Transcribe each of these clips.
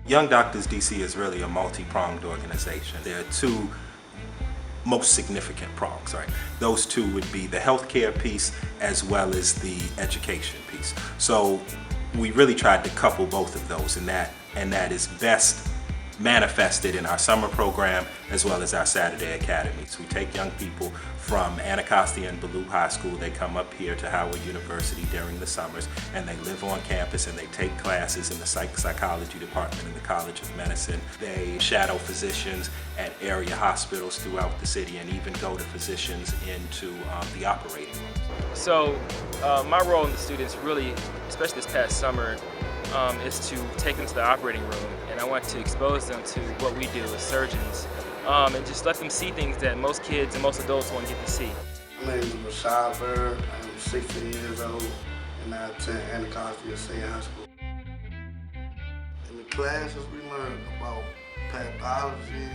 Young Doctors DC is really a multi-pronged organization. There are two most significant prongs, right? Those two would be the healthcare piece as well as the education piece. So we really tried to couple both of those, and that is best manifested in our summer program as well as our Saturday academies. We take young people from Anacostia and Ballou High School. They come up here to Howard University during the summers, and they live on campus and they take classes in the psychology department in the College of Medicine. They shadow physicians at area hospitals throughout the city and even go to physicians into the operating rooms. So my role in the students really, especially this past summer, is to take them to the operating room, and I want to expose them to what we do as surgeons, and just let them see things that most kids and most adults won't get to see. My name is Rashad Bird. I'm 16 years old, and I attend Anacostia Senior High School. In the classes, we learn about pathology,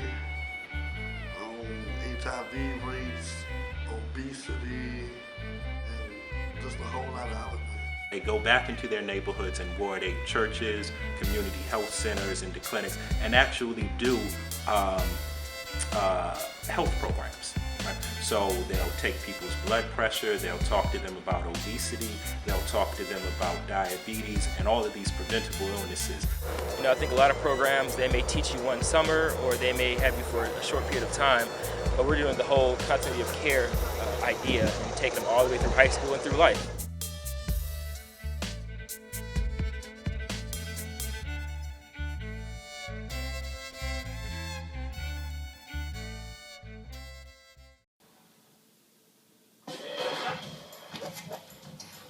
HIV rates, obesity, and just a whole lot of other things. They go back into their neighborhoods and Ward 8 churches, community health centers, into clinics, and actually do health programs. Right? So they'll take people's blood pressure, they'll talk to them about obesity, they'll talk to them about diabetes, and all of these preventable illnesses. You know, I think a lot of programs, they may teach you one summer, or they may have you for a short period of time, but we're doing the whole continuity of care idea and take them all the way through high school and through life.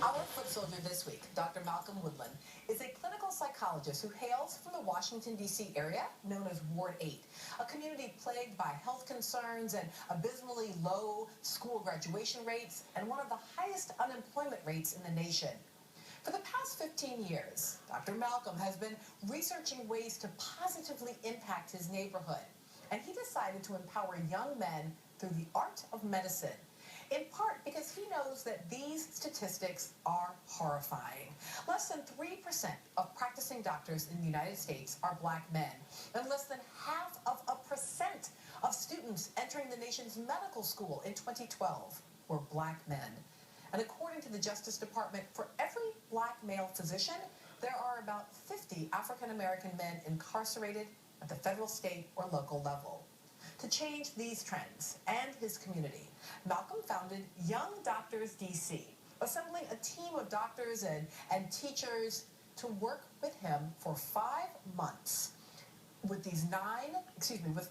Our foot soldier this week, Dr. Malcolm Woodland, is a clinical psychologist who hails from the Washington, D.C. area known as Ward 8, a community plagued by health concerns and abysmally low school graduation rates and one of the highest unemployment rates in the nation. For the past 15 years, Dr. Malcolm has been researching ways to positively impact his neighborhood, and he decided to empower young men through the art of medicine. In part because he knows that these statistics are horrifying. Less than 3% of practicing doctors in the United States are black men, and less than 0.5% of students entering the nation's medical school in 2012 were black men. And according to the Justice Department, for every black male physician, there are about 50 African-American men incarcerated at the federal, state, or local level. To change these trends and his community, Malcolm founded Young Doctors DC, assembling a team of doctors and teachers to work with him for 5 months. With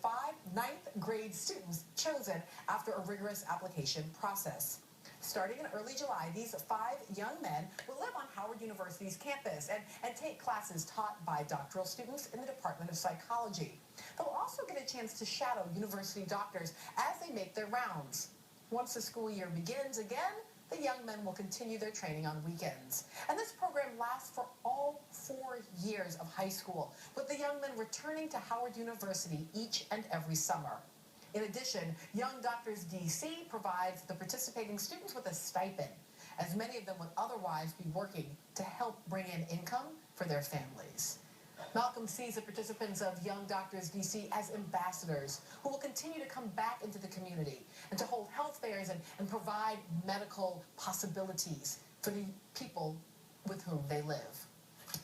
five ninth grade students chosen after a rigorous application process. Starting in early July, these 5 young men will live on Howard University's campus and take classes taught by doctoral students in the Department of Psychology. They'll also get a chance to shadow university doctors as they make their rounds. Once the school year begins again, the young men will continue their training on weekends. And this program lasts for all 4 years of high school, with the young men returning to Howard University each and every summer. In addition, Young Doctors DC provides the participating students with a stipend, as many of them would otherwise be working to help bring in income for their families. Malcolm sees the participants of Young Doctors DC as ambassadors who will continue to come back into the community and to hold health fairs and provide medical possibilities for the people with whom they live.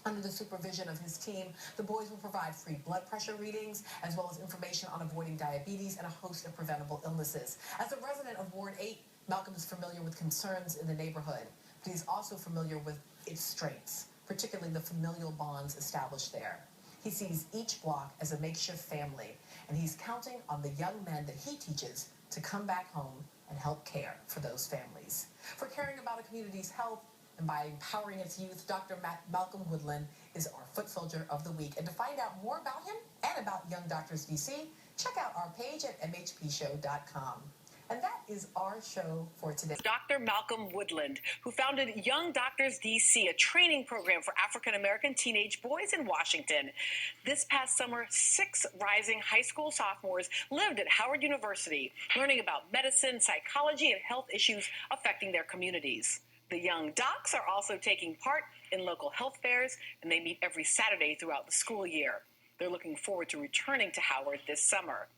Under the supervision of his team, the boys will provide free blood pressure readings, as well as information on avoiding diabetes and a host of preventable illnesses. As a resident of Ward 8, Malcolm is familiar with concerns in the neighborhood, but he's also familiar with its strengths, particularly the familial bonds established there. He sees each block as a makeshift family, and he's counting on the young men that he teaches to come back home and help care for those families. For caring about a community's health, and by empowering its youth, Dr. Malcolm Woodland is our Foot Soldier of the Week. And to find out more about him and about Young Doctors DC, check out our page at mhpshow.com. And that is our show for today. Dr. Malcolm Woodland, who founded Young Doctors DC, a training program for African-American teenage boys in Washington. This past summer, 6 rising high school sophomores lived at Howard University, learning about medicine, psychology, and health issues affecting their communities. The young docs are also taking part in local health fairs, and they meet every Saturday throughout the school year. They're looking forward to returning to Howard this summer.